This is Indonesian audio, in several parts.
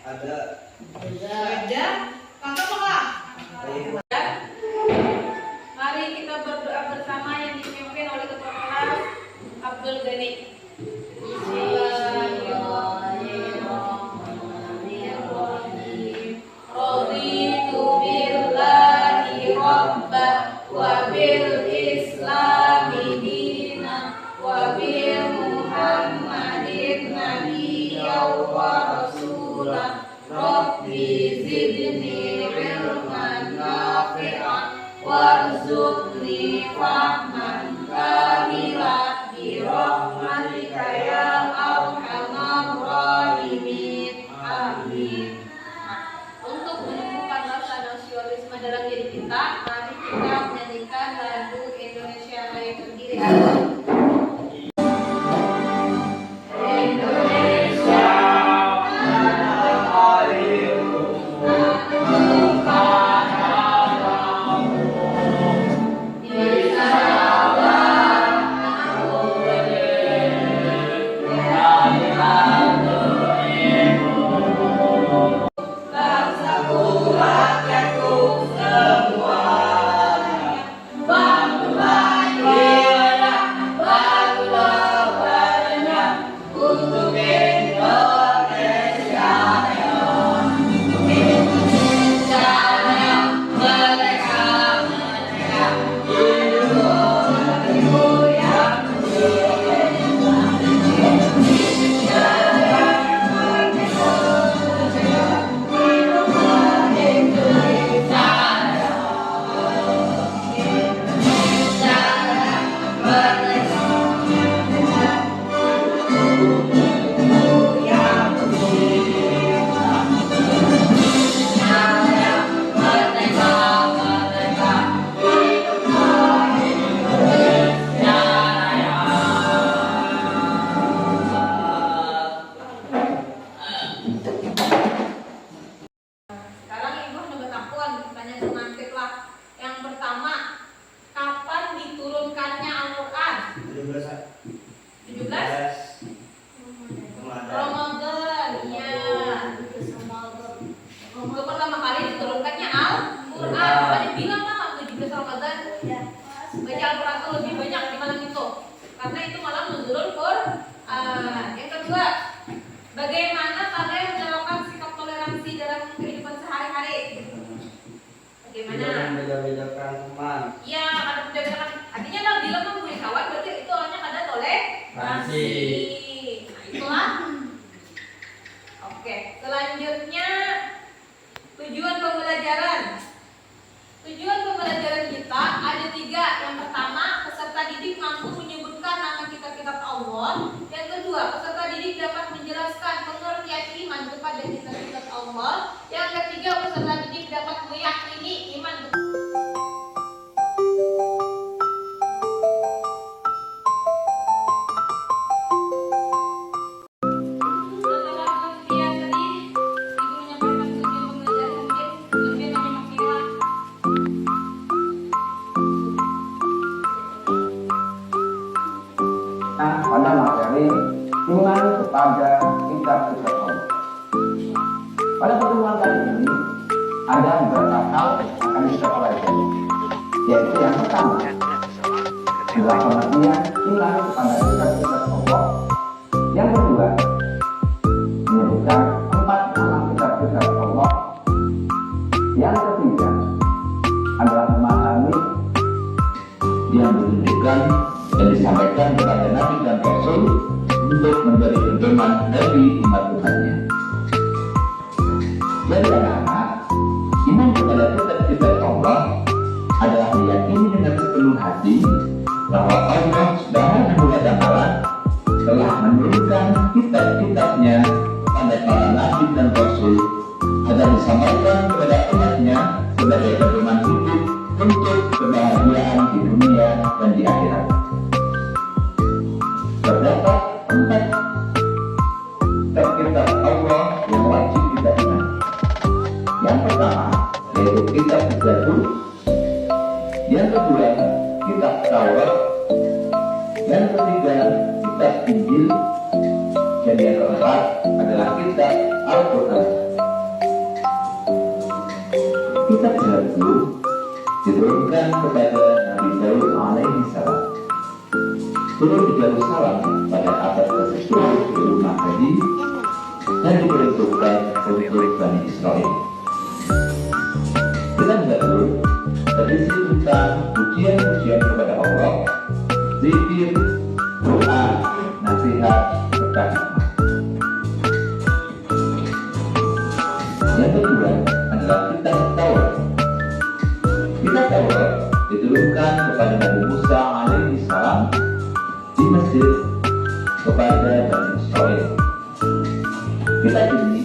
Ada. Ada. Kakak apa? Ada. Mari kita berdoa bersama yang dipimpin oleh Ketua Kelas Abdul Ghani. Bismillahirrahmanirrahim. Raditu billahi rabba wa bil islami dina wa bi Muhammadin nabiyyan wa rasulah. Rabbi zidni ilman nafi'an warzuqni fahman kamila bi rahmatika ya arhamar rahimin. Amin. Untuk menumbuhkan rasa nasionalisme dalam diri kita, mari kita menyanyikan lagu Indonesia Raya Berdiri. Karena itu malah menurun Quran. Yang kedua, bagaimana kalian menerapkan sikap toleransi dalam kehidupan sehari-hari? Bagaimana? Beda-bedakan teman. Iya, ada beda-bedakan. Artinya kalau bila mempunyai kawan, berarti itu orangnya ada toleransi. Nah, itulah. Oke, selanjutnya tujuan pembelajaran. Tujuan pembelajaran kita ada 3. Yang pertama, peserta didik mampu menyebutkan nama kitab-kitab Allah. Yang kedua, peserta didik dapat menjelaskan pengertian iman kepada kitab-kitab Allah. Yang ketiga, peserta didik dapat meyakini iman pada materi iman kepada kitab-kitab Allah. Pada pertemuan kali ini ada beberapa hal yang akan kita pelajari, yaitu yang pertama adalah pengertian iman kepada kitab-kitab Allah. Yang kedua, menyebutkan 4 nama kitab-kitab Allah. Yang ketiga adalah memahami yang ditunjukkan dan disampaikan kepada Nabi dan Rasul untuk menjadi pedoman dari umat Tuhannya. Jadi anak-anak, iman kepada kitab-kitab Allah adalah meyakini dengan sepenuh hati bahwa Allah Subhanahu wa Ta'ala telah menurunkan kitab-kitabnya kepada para Nabi dan Rasul agar disampaikan kepada umatnya sebagai pedoman hidup untuk kebahagiaan di dunia dan di akhirat. Terdapat 4 kitab Allah yang wajib kita ingat. Yang pertama yaitu kitab Zabur, yang kedua kitab Taurat, yang ketiga kitab Injil, dan yang keempat adalah kitab Al-Quran. diturunkan kepada Nabi Daud alaihi salam. Turun di Yerusalem pada abad ke-10 sebelum Masehi dan diperuntukkan untuk Bani Israel. Dalam Zabur terisi tentang pujian-pujian kepada Allah, zikir, doa, nasihat, serta hikmah. Yang kedua adalah kitab Taurat. Kitab Taurat diturunkan kepada Nabi Musa alaihi salam di Mesir kepada Bani Israel. Kitab ini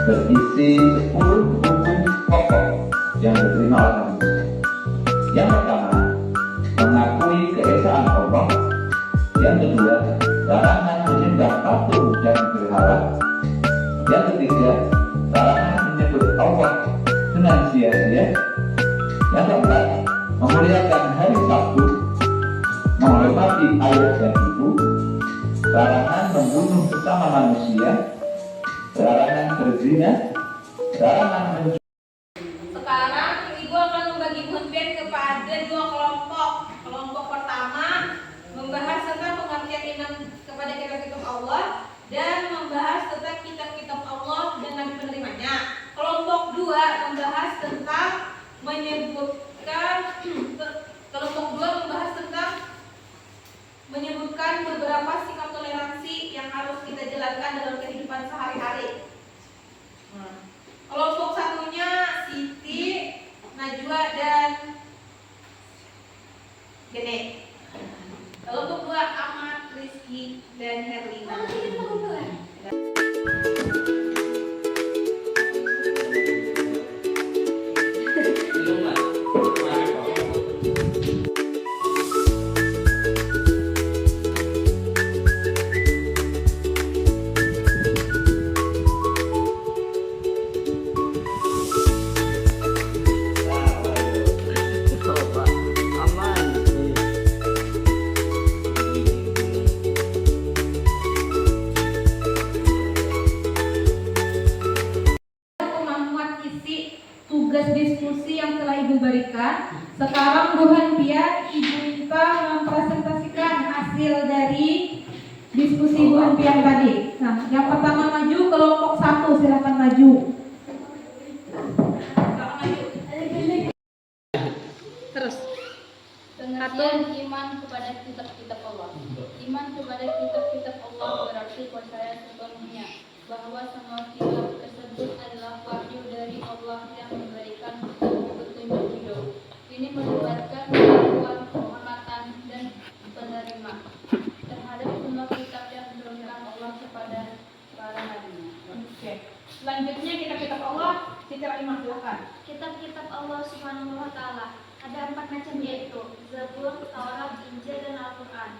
berisi 10 hukum pokok yang diterima oleh Nabi Musa. Yang pertama, mengakui keesaan Allah. Yang kedua, larangan menyembah patung dan berhala. Yang ketiga, larangan menyebut Allah dengan sia-sia. Yang keempat, memuliakan hari Sabtu, menghormati ayah dan ibu, larangan membunuh sesama manusia, larangan berzina, larangan mencuri. Sekarang ibu akan membagi unpen kepada dua kelompok. Kelompok pertama membahas tentang pengertian iman kepada kitab-kitab Allah dan membahas tentang kitab-kitab Allah dan nabi penerimanya. Kelompok dua membahas tentang menyebutkan beberapa sikap toleransi yang harus kita jalankan dalam kehidupan sehari-hari. Kelompok satunya Siti, Najwa, dan Gene. Kelompok dua Ahmad, Rizky, dan Herlina. Tugas diskusi yang telah Ibu berikan. Sekarang Bu Hanpia, Ibu minta mempresentasikan hasil dari diskusi Bu Hanpia tadi. Nah, yang pertama maju kelompok 1, silakan maju. Terus. Pengertian iman kepada kitab-kitab Allah. Iman kepada kitab-kitab Allah berarti percaya sepenuhnya bahwa semua kitab tersebut adalah wahyu dari Allah yang memberikan petunjuk hidup. Ini melibatkan pengakuan, penghormatan, dan penerima terhadap semua kitab yang diturunkan Allah kepada para nabi. Oke. Selanjutnya kitab-kitab Allah secara iman, silakan. Kitab-kitab Allah Subhanahu wa Ta'ala ada 4 macam, yaitu Zabur, Taurat, Injil, dan Al-Quran.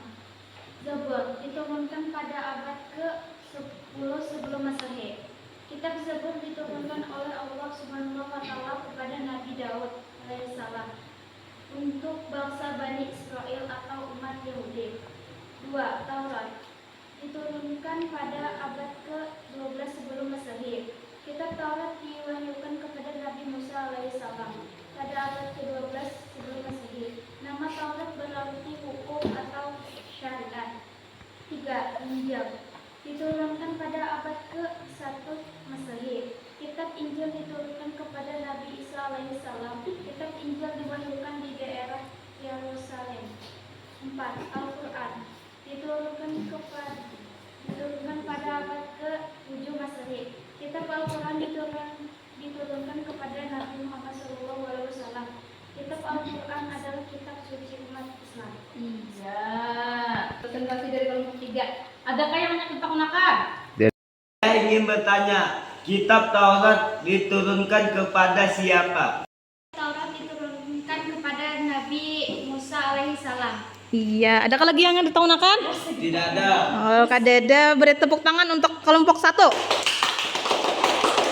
Zabur diturunkan pada abad ke-10 sebelum Masehi. Kitab Zabur diturunkan oleh Allah Subhanahu wa Ta'ala kepada Nabi Daud alaihissalam untuk bangsa Bani Israel atau umat Yahudi. 2. Taurat diturunkan pada abad ke-12 sebelum Masehi. Kitab Taurat diwahyukan kepada Nabi Musa alaihissalam pada abad ke-12 sebelum Masehi. Nama Taurat berarti hukum atau syariat. 3. Injil diturunkan pada abad ke-1 Masehi. Kitab Injil diturunkan kepada Nabi Isa alaihissalam. Kitab Injil diwahyukan di daerah Yerusalem. 4. Al-Quran diturunkan pada abad ke-7 Masehi. Kitab Al-Quran diturunkan kepada Nabi Muhammad SAW. Kitab Al-Quran adalah kitab suci umat Islam. Iya. Presentasi dari kelompok 3. Adakah yang menyempurnakan? Saya ingin bertanya, kitab Taurat diturunkan kepada siapa? Taurat diturunkan kepada Nabi Musa alaihissalam. Iya, adakah lagi yang ditahunakan? Tidak ada. Oh, Kak Deda, beri tepuk tangan untuk kelompok 1.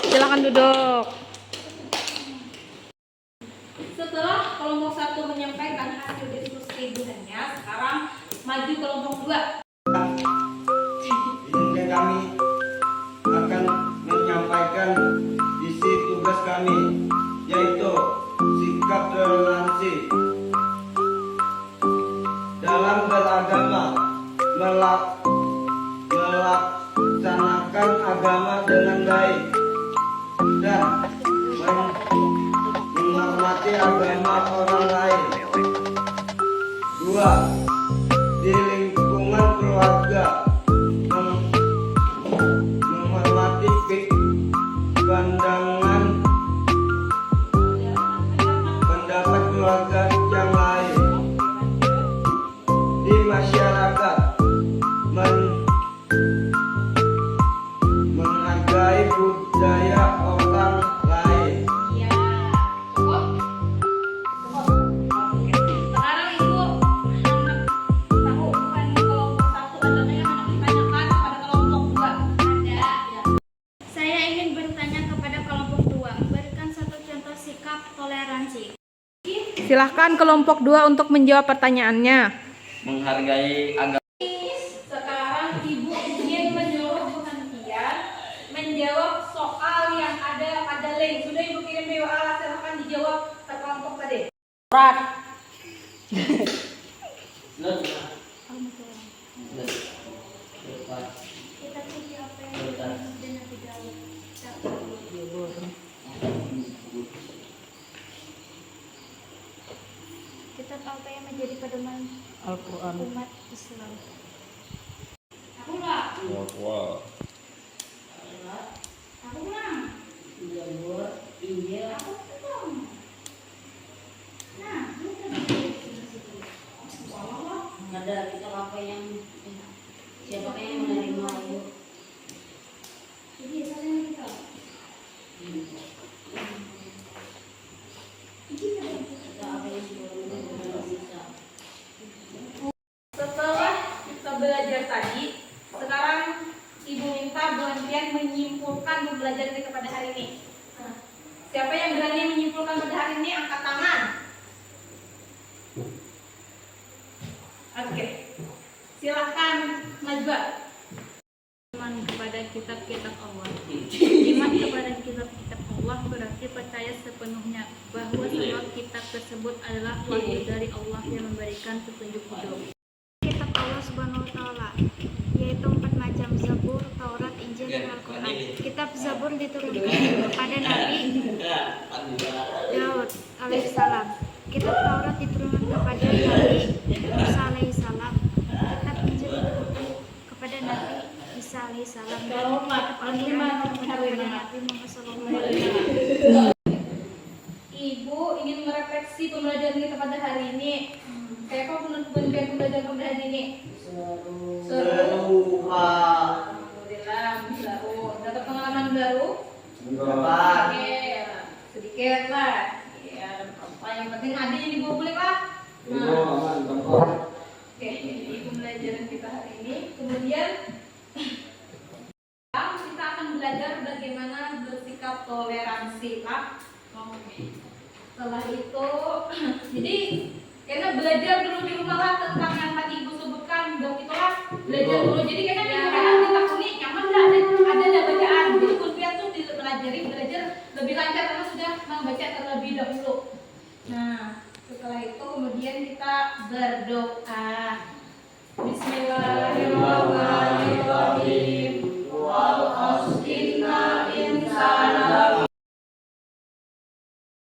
Silakan duduk. Setelah kelompok 1 menyampaikan hasil diskusi bulannya, sekarang maju kelompok 2. Ini kami akan menyampaikan isi tugas kami, yaitu sikap toleransi akan agama dengan baik dan menghormati agama orang lain. 2. Di lingkungan keluarga menghormati pandangan pendapat keluarga yang lain. Di masyarakat menghargai budaya orang lain. Ya, cukup. Oke. Sekarang Ibu tahu bukan kelompok 1 adanya yang ditanyakan kepada kelompok 2. Ada. Ya. Saya ingin bertanya kepada kelompok 2. Berikan satu contoh sikap toleransi. Silahkan kelompok 2 untuk menjawab pertanyaannya. Menghargai agama. Sekarang Ibu ingin menyuruh Bu Hantian menjawab soal yang ada pada link. Sudah Ibu kirim di WA, silahkan dijawab ke kelompok tadi. Kita pilih apa yang dimaksud dengan tidak kitab apa yang menjadi pedoman Al-Quran. umat Islam. Aku enggak. Wow. Aku menang. Injil. Aku belum. Nah, ini kan ada kitab apa yang siapa yang menerima itu jadi saling kita. kita apa yang belum bisa. Setelah kita belajar tadi, sekarang Ibu minta Bu Hantian menyimpulkan pembelajaran kita pada hari ini. Nah, siapa yang berani menyimpulkan pada hari ini angkat tangan. Oke, silahkan Najwa. Iman kepada kitab-kitab Allah. Iman kepada kitab-kitab Allah berarti percaya sepenuhnya bahwa semua kitab tersebut adalah wahyu dari Allah yang memberikan petunjuk hidup. Kitab Allah Subhanahu wa taala yaitu 4 macam: Zabur, Taurat, Injil, dan Al-Qur'an. Kitab Zabur diturunkan kepada Nabi Daud alaihissalam. Kitab Taurat diturunkan kepada Nabi Musa alaihissalam. Kitab Injil diturunkan kepada Nabi Isa alaihissalam. Dan kitab Al-Qur'an kepada Nabi Muhammad SAW. Ibu ingin merefleksi pembelajaran kita pada hari ini. Kayak apa pembelajaran pada hari ini? Seru, Pak. Alhamdulillah, baru dapat pengalaman baru. Dapat. Oke, sedikit lah. Ya, apa yang penting adanya dibawa boleh Pak. Oke, ini pembelajaran kita hari ini. Kemudian kita akan belajar bagaimana bersikap toleransi, Pak. Oke. Setelah itu, jadi karena belajar dulu di rumah lah tentang yang tadi Ibu sebutkan, dong itulah belajar dulu. Jadi karena di rumah kan ditakuni, nyaman nggak ada bacaan. Jadi kuliah tuh belajar lebih lancar karena sudah membaca terlebih dahulu. Nah, setelah itu kemudian kita berdoa.